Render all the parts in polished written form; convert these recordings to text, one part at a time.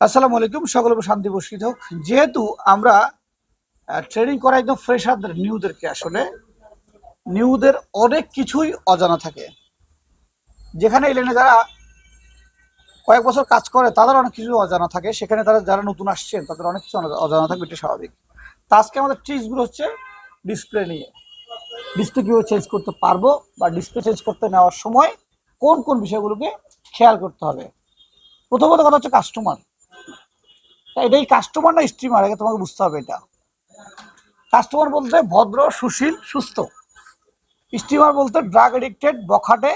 আসসালামু আলাইকুম, সকলের উপর শান্তি বর্ষিত হোক। যেহেতু আমরা ট্রেনিং করা একদম ফ্রেশারদের নিউদেরকে, আসলে নিউদের অনেক কিছুই অজানা থাকে। যেখানে এই লাইনে যারা কয়েক বছর কাজ করে তাদের অনেক কিছু অজানা থাকে, সেখানে তারা যারা নতুন আসছেন তাদের অনেক কিছু অজানা থাকবে, এটা স্বাভাবিক। তা আজকে আমাদের ট্রিক্সগুলো হচ্ছে ডিসপ্লে নিয়ে। ডিসপ্লে কীভাবে চেঞ্জ করতে পারবো, বা ডিসপ্লে চেঞ্জ করতে নেওয়ার সময় কোন কোন বিষয়গুলোকে খেয়াল করতে হবে। প্রথমত কথা হচ্ছে কাস্টমার। এটাই কাস্টমার না স্ট্রিমার, আগে তোমাকে বুঝতে হবে এটা। কাস্টমার বলতে ভদ্র, সুশীল, সুস্থ। স্ট্রিমার বলতে ড্রাগ এডিক্টেড, বখাটে,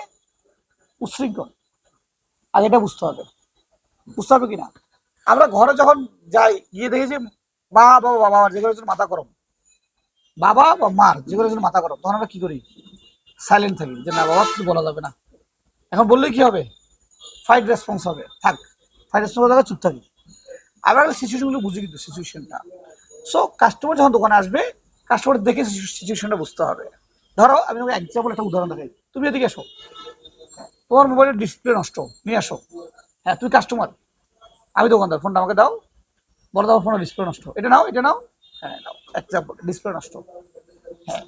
উচ্ছৃঙ্খল। আগে এটা বুঝতে হবে। বুঝতে হবে কিনা? আমরা ঘরে যখন যাই, গিয়ে দেখি যে বাবা যেগুলোর জন্য মাথা গরম, বাবা বা মার যেগুলোর জন্য মাথা গরম, তখন আমরা কি করি? সাইলেন্ট থাকি, যে না বাবা কিছু বলা যাবে না। এখন বললে কি হবে? ফাইট রেসপন্স হবে। থাক, ফাইট রেসপন্স হবে, চুপ থাকি। আমরা সিচুয়েশনগুলো বুঝি, কিন্তু সিচুয়েশনটা। সো কাস্টমার যখন দোকানে আসবে, কাস্টমার দেখে সিচুয়েশনটা বুঝতে হবে। ধরো আমি তোমাকে এক্সাম্পল একটা উদাহরণ দেখাই। তুমি এদিকে এসো, তোমার মোবাইলের ডিসপ্লে নষ্ট, নিয়ে আসো। হ্যাঁ, তুমি কাস্টমার, আমি দোকানদার। ফোনটা আমাকে দাও, বলো দাও ফোনের ডিসপ্লে নষ্ট, এটা নাও, এটা নাও। হ্যাঁ নাও, এক্সাম্পল ডিসপ্লে নষ্ট। হ্যাঁ,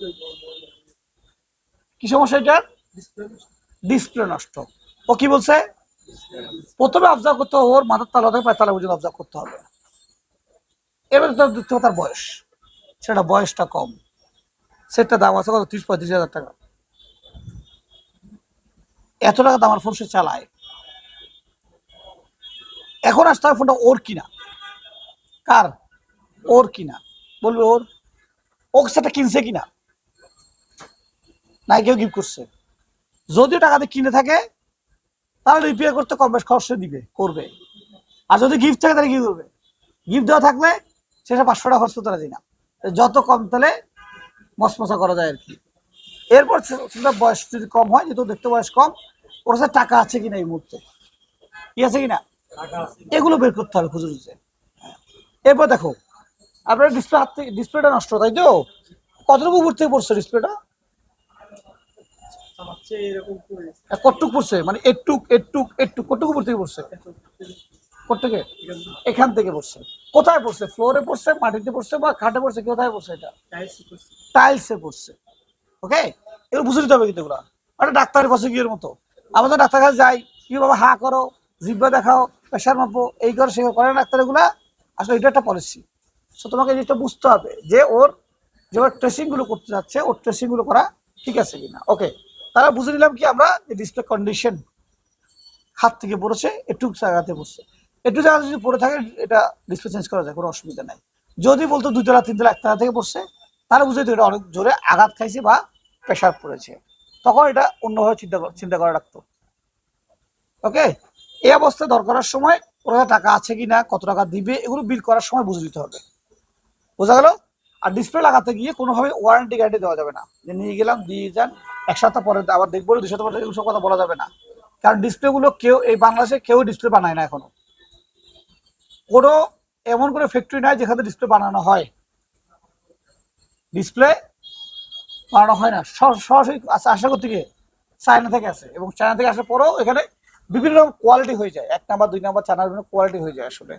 কি সমস্যা এটার? ডিসপ্লে নষ্ট। ও কি বলছে? প্রথমে অবজার্ভ করতে হবে ওর মাথার তালা থেকে পায়ের তালা পর্যন্ত অবজার্ভ করতে হবে। এবারে তার দেখতে হবে তার বয়স, সেটা বয়সটা কম, সেটটা দাম আছে কত? 30-35 হাজার টাকা। এত টাকা দামের ফোন সে চালায়। এখন আসতে হবে ফোনটা ওর কিনা। কার? ওর কিনা। বলবে ওর। ও সেটা কিনছে কিনা, না কেউ গিফট করছে। যদিও টাকা দিয়ে কিনে থাকে, তাহলে রিপেয়ার করতে কম বেশ খরচ দিবে, করবে। আর যদি গিফট থাকে তাহলে কি করবে? গিফট দেওয়া থাকলে সেটা 500 টাকা খরচ করতে রাজি না। যত কম তাহলে মশমশা করা যায় আর কি। এরপর সেটা বয়স যদি কম হয়, যেহেতু দেখতে বয়স কম, ওর কাছে টাকা আছে কিনা এই মুহূর্তে, কি আছে কিনা, এগুলো বের করতে হবে খুঁজে খুঁজে। এরপর দেখো, আপনার ডিসপ্লে হাত থেকে ডিসপ্লেটা নষ্ট, তাই তো? কতটুকু উপর থেকে পড়ছে ডিসপ্লেটা? কতটুকু পড়ছে, মানে একটুক একটুক একটু কতটুকু উপর থেকে পড়ছে? কোথেকে? এখান থেকে পড়ছে। কোথায় পড়ছে? ফ্লোরে পড়ছে, মাটিতে পড়ছে, বা খাটে পড়ছে? কোথায় পড়ছে? এটা টাইলসে পড়ছে। ওকে, এগুলো বুঝে নিতে হবে কিন্তু এগুলো। একটা ডাক্তারের কাছে গিয়ে মতো আমাদের ডাক্তার কাছে যাই, কি বাবা হা করো, জিব্বা দেখাও, প্রেশার মাপো, এই করো সে করে ডাক্তার এগুলা। আসলে এটা একটা পলিসি। সো তোমাকে এই জিনিসটা বুঝতে হবে যে ওর যে ট্রেসিং গুলো করতে যাচ্ছে, ওর ট্রেসিং গুলো করা ঠিক আছে কিনা। ওকে, তারা বুঝে নিলাম কি আমরা, যে ডিসপ্লে কন্ডিশন, হাত থেকে পড়েছে, একটু জায়গাতে পড়ছে। একটু জায়গা যদি পড়ে থাকে, এটা ডিসপ্লে চেঞ্জ করা যায়, কোনো অসুবিধা নাই। যদি বলতো 2 তলা 3 তলা 1 তলা থেকে পড়ছে, তাহলে বুঝে এটা অনেক জোরে আঘাত খাইছে বা প্রেশার পড়েছে, তখন এটা অন্যভাবে চিন্তা করে রাখতো। ওকে, এই অবস্থায় দরকারের সময় ওর কাছে টাকা আছে কিনা, কত টাকা দিবে, এগুলো বিল করার সময় বুঝে নিতে হবে। বোঝা গেল? আর ডিসপ্লে লাগাতে গিয়ে কোনোভাবে ওয়ারেন্টি গ্যারান্টি দেওয়া যাবে না, যে নিয়ে গেলাম দিয়ে যান, 1 সপ্তাহ পরে আবার দেখবো, 2 সপ্তাহ পরে, এগুলো সব কথা বলা যাবে না। কারণ ডিসপ্লে গুলো কেউ এই বাংলাদেশে কেউ ডিসপ্লে বানায় না এখনো। কোনো এমন কোনো ফ্যাক্টরি নাই যেখানে ডিসপ্লে বানানো হয়। ডিসপ্লে বানানো হয় না, সরাসরি আশা করতে গিয়ে চায়না থেকে আসে, এবং চায়না থেকে আসার পরেও এখানে বিভিন্ন রকম কোয়ালিটি হয়ে যায়, 1 নাম্বার 2 নাম্বার 4 নাম্বার বিভিন্ন কোয়ালিটি হয়ে যায় আসলে।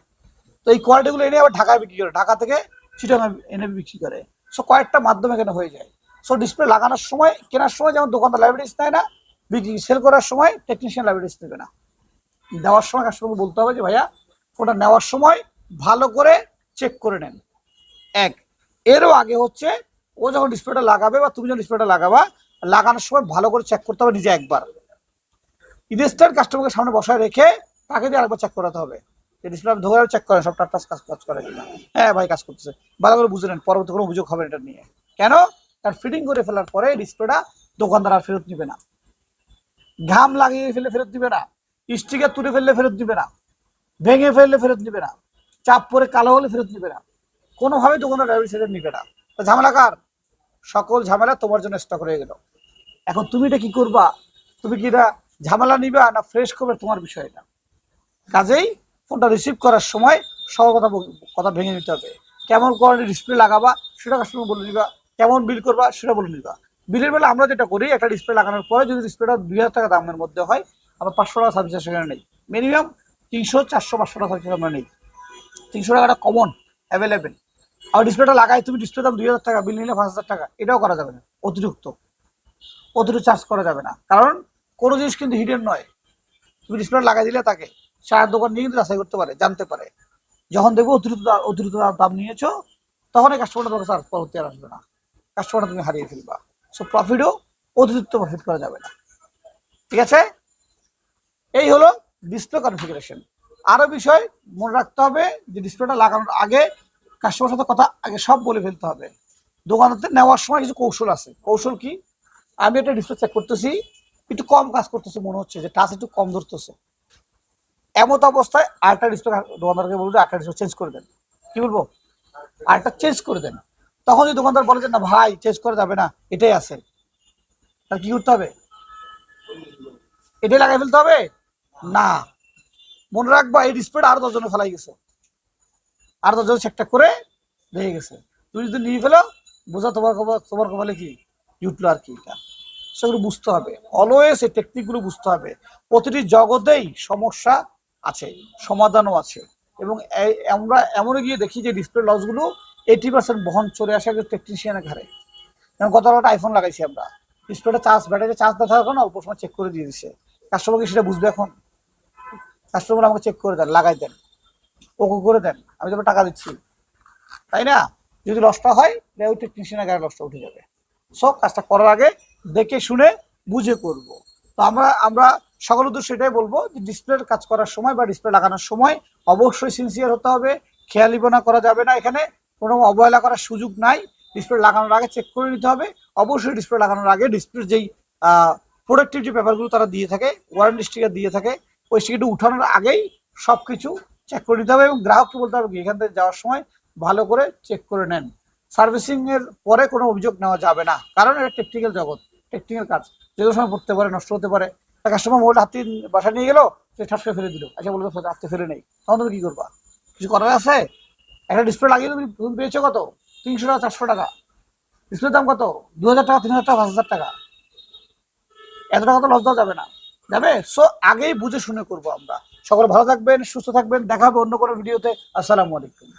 তো এই কোয়ালিটিগুলো এনে আবার ঢাকায় বিক্রি করে, ঢাকা থেকে চিটাগাং এনে বিক্রি করে। সো কয়েকটা মাধ্যমে এখানে হয়ে যায়। সো ডিসপ্লে লাগানোর সময়, কেনার সময় যেমন দোকানদার লাইবিলিটিস নেয় না, বিক্রি সেল করার সময় টেকনিশিয়ান লাইবিলিটিস নেবে না। দেওয়ার সময় কাস্টমারকে বলতে হবে যে ভাইয়া ফোনটা নেওয়ার সময় ভালো করে চেক করে নেন। এক, এরও আগে হচ্ছে ও যখন ডিসপ্লেটা লাগাবে, বা তুমি যখন ডিসপ্লেটা লাগাবা, লাগানোর সময় ভালো করে চেক করতে হবে নিজে একবার। ইনস্ট্যান্ট কাস্টমারকে সামনে বসায় রেখে তাকে দিয়ে আরেকবার চেক করাতে হবে, যে ডিসপ্লে ধরে চেক করে সব টাচ কাজ করে কিনা। হ্যাঁ ভাই কাজ করতেছে, ভালো করে বুঝে নেন, পরবর্তী কোনো অভিযোগ হবে এটা নিয়ে। কেন? তার ফিটিং করে ফেলার পরে ডিসপ্লেটা দোকানদার আর ফেরত নিবে না, ঘাম লাগিয়ে ফেলে ফেরত দিবে না, স্টিকার তুলে ফেললে ফেরত দিবে না, ভেঙে ফেললে ফেরত দিবে না, চাপ পরে কালো হলে ফেরত দিবে না, কোনোভাবে দোকানের ড্রাইভার সেটা নিবে না। ঝামেলা কার? সকল ঝামেলা তোমার জন্য স্টক রয়ে গেল। এখন তুমি এটা কি করবা? তুমি কি এটা ঝামেলা নিবা না ফ্রেশ করবে, তোমার বিষয় এটা। কাজেই ফোনটা রিসিভ করার সময় সব কথা ভেঙে নিতে হবে। কেমন কোয়ালিটি ডিসপ্লে লাগাবা সেটা কাস্টমার বলে নিবা, কেমন বিল করবা সেটা বলে নিবা। বিলের বেলা আমরা যেটা করি, একটা ডিসপ্লে লাগানোর পরে যদি ডিসপ্লেটা 2000 টাকা দামের মধ্যে হয়, আমরা 500 টাকা সার্ভিস সেখানে নেই। মিনিমাম 300, 400, 500 টাকা সার্ভিস আমরা নেই। 300 টাকাটা কমন অ্যাভেলেবেল। আর ডিসপ্লেটা লাগাই তুমি ডিসপ্লে দাম 2000 টাকা, বিল নিলে 5000 টাকা, এটাও করা যাবে না। অতিরিক্ত চার্জ করা যাবে না, কারণ কোনো জিনিস কিন্তু হিডেন নয়। তুমি ডিসপ্লে লাগাই দিলে তাকে সার দোকান নিয়ে কিন্তু যাচাই করতে পারে, জানতে পারে। যখন দেখবো অতিরিক্ত দাম নিয়েছো, তখন এই কাস্টমারটা তোমাকে চার্জ পরবর্তী আর আসবে না, কাস্টমারটা তুমি হারিয়ে ফেলবা। সো প্রফিটও অতিরিক্ত প্রফিট করা যাবে না, ঠিক আছে? এই হলো ডিসপ্লে কনফিগারেশন। আরো বিষয় মনে রাখতে হবে যে ডিসপ্লেটা লাগানোর আগে কাস্টমারের সাথে কথা আগে সব বলে ফেলতে হবে। দোকানতে নেওয়ার সময় কিছু কৌশল আছে। কৌশল কি? আমি একটা ডিসপ্লে চেক করতেছি, একটু কম কাজ করতেছে মনে হচ্ছে, যে টাচ একটু কম ধরতেছে, এমত অবস্থায় আরেকটা ডিসপ্লে দোকানদারকে বলবো আরেকটা ডিসপ্লে চেঞ্জ করে দেন। কি বলবো? আরেকটা চেঞ্জ করে দেন। তখন যদি দোকানদার বলে যে না ভাই চেঞ্জ করা যাবে না, এটাই আছে, তাহলে কি করতে হবে? এটাই লাগাই ফেলতে হবে না। মনে রাখবা এই ডিসপ্লেটা আরো 10 জনে ফেলাই গেছে, আর 10 জন চেকটা করে দেখে গেছে। তুমি যদি নিয়ে ফেলো, বোঝা তোমার কপালে কি জুটলো আর কি। এটা সেগুলো বুঝতে হবে, অলওয়েজ এই টেকনিকগুলো বুঝতে হবে। প্রতিটি জগতেই সমস্যা আছে, সমাধানও আছে। এবং আমরা এমন গিয়ে দেখি যে ডিসপ্লে লসগুলো 80% বহন চলে আসে একজন টেকনিশিয়ানের ঘরে। যেমন গত একটা আইফোন লাগাইছি আমরা, ডিসপ্লেটা ব্যাটারি চার্জ না থাকার কারণে অল্প সময় চেক করে দিয়ে দিচ্ছে। কাস্টমারকে সেটা বুঝবে এখন? কাস্টমার আমাকে চেক করে দেন, লাগাই দেন, ওকে করে দেন, আমি তো টাকা দিচ্ছি, তাই না? যদি লসটা হয় ওই টেকনিশিয়ানের গায়ে লসটা উঠে যাবে। সো কাজটা করার আগে দেখে শুনে বুঝে করব। তো আমরা সকল উদ্দেশ্য সেটাই বলবো যে ডিসপ্লের কাজ করার সময় বা ডিসপ্লে লাগানোর সময় অবশ্যই সিনসিয়ার হতে হবে, খেয়ালিপনা করা যাবে না, এখানে কোনো অবহেলা করার সুযোগ নাই। ডিসপ্লে লাগানোর আগে চেক করে নিতে হবে। অবশ্যই ডিসপ্লে লাগানোর আগে ডিসপ্লের যেই প্রোডাক্টিভিটি পেপারগুলো তারা দিয়ে থাকে, ওয়ারেন্টি স্টিকার দিয়ে থাকে, ওই স্টিকারটি উঠানোর আগেই সব কিছু চেক করে নিতে হবে। এবং গ্রাহককে বলতে হবে কি এখান থেকে যাওয়ার সময় ভালো করে চেক করে নেন। সার্ভিসিং এর পরে কোনো অভিযোগ নেওয়া যাবে না, কারণ এটা টেকনিক্যাল জগৎ, টেকনিক্যাল কাজ, যে কোনো সময় পড়তে পারে, নষ্ট হতে পারে। কাস্টমার মোবাইলটা হাতে বাসা নিয়ে গেলো, সে ঠাট করে ফেলে দিল, আচ্ছা বলবে হাতে ফেলে নেই, তখন তুমি কি করবা? কিছু করার আছে? একটা ডিসপ্লে লাগিয়ে তুমি পেয়েছো কত? 300 টাকা, 400 টাকা। ডিসপ্লের দাম কত? 2000 টাকা, 3000 টাকা, 5000 টাকা। এত টাকা তো লস দেওয়া যাবে না, যাবে? সো আগেই বুঝে শুনে করবো আমরা। সকলে ভালো থাকবেন, সুস্থ থাকবেন, দেখা হবে অন্য কোনো ভিডিওতে। আসসালামু আলাইকুম।